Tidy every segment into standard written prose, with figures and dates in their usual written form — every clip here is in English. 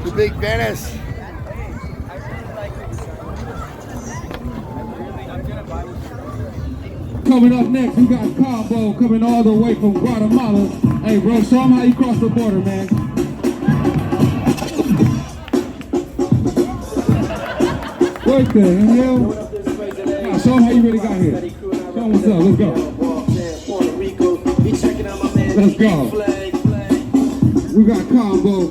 The big Venice. Coming up next, we got Cabo coming all the way from Guatemala. Hey, bro, show them how you cross the border, man. What the hell? Nah, show them how you really got here. Show them what's up. Let's go. Let's go. We got Cabo.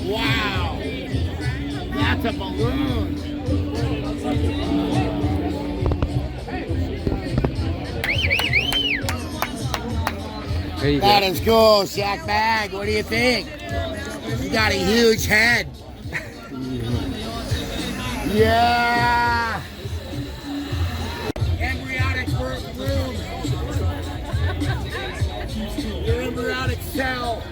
Wow, that's a balloon. That is cool, Shaq Bag. What do you think? You got a huge head. Yeah. Embryonic room. Your embryonic cell.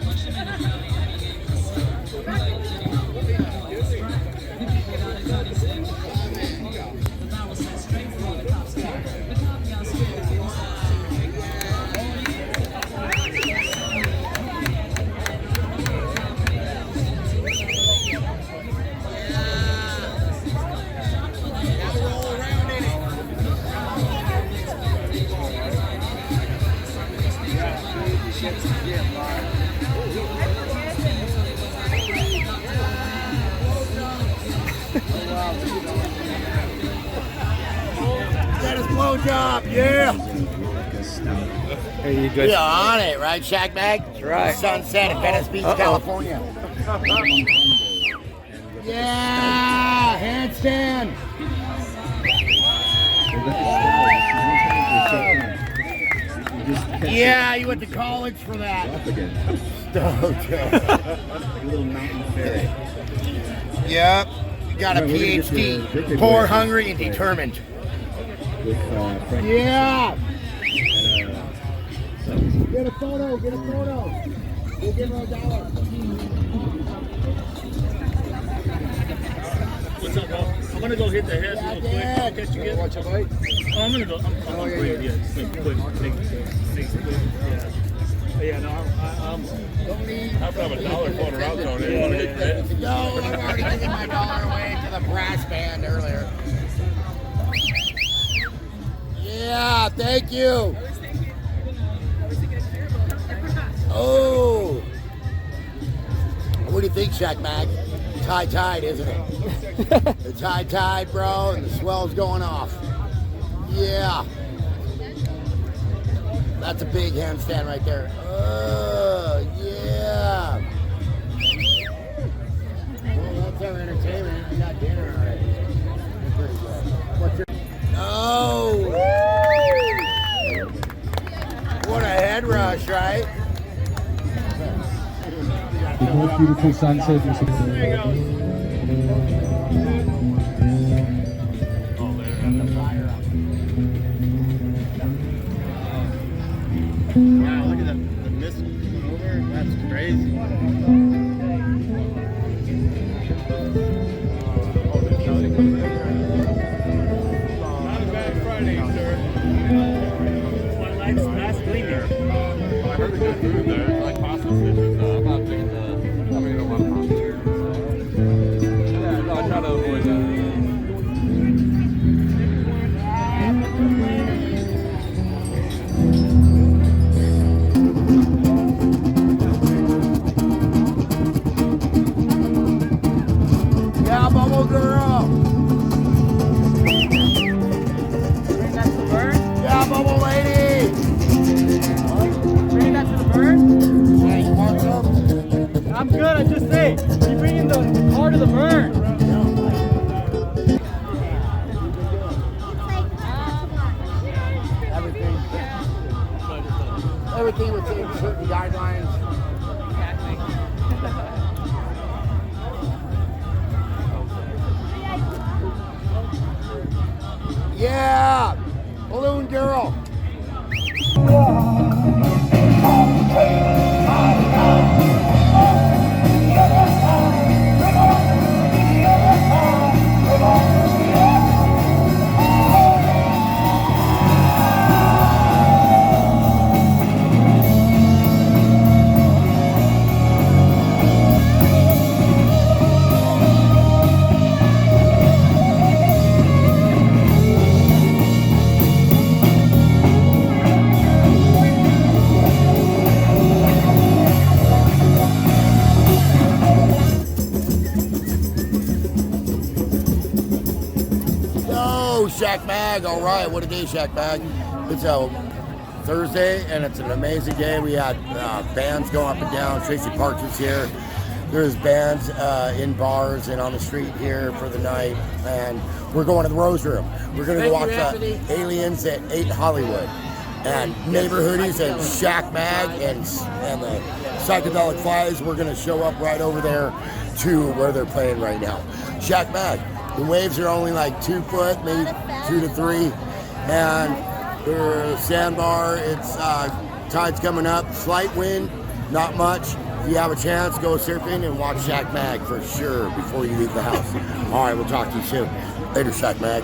That is blowjob, yeah. Hey, you good? You're on it, right, Shaq Bag? That's right. Sunset at Venice Beach, California. Yeah, handstand. Yeah, you went to college for that. Okay. A little mountain ferry. Yep, you got a PhD. Poor, hungry, and determined. With Frank. Yeah. Get a photo. We'll give her $1. What's up, bro? I'm gonna go hit the head real quick. I'll catch you again. Watch a bite? Oh, I'm gonna go. I'm quick. Yeah, quick. Thanks. Yeah, no, I'm have $1 floating around on it. You wanna get that? No, I've already given my $1 away to the brass band earlier. Yeah, thank you. Oh. What do you think, Shaq Mag? It's high tide, isn't it? It's high tide, bro, and the swell's going off. Yeah. That's a big handstand right there. Oh, yeah. Well, that's our entertainment. We got dinner already. Pretty good. What's your... Oh! What a head rush, right? Beautiful sunset. There you go. Wow, look at the mist coming over. That's crazy. what I just say. You bring in the car to the burn. Everything within certain guidelines. Yeah, Balloon Girl. Shack Mag, all right, what a day, Shack Mag. It's a Thursday, and it's an amazing day. We had bands going up and down. Tracy Parks is here. There's bands in bars and on the street here for the night, and we're going to the Rose Room. We're going to go watch Aliens at 8 Hollywood, and Neighborhoodies and Shack Mag and the Psychedelic Flies. We're going to show up right over there to where they're playing right now. Shack Mag. The waves are only like 2 foot, maybe 2 to 3, and the sandbar, it's tide's coming up, slight wind, not much. If you have a chance, go surfing and watch Shack Mag for sure before you leave the house. All right, we'll talk to you soon. Later, Shack Mag.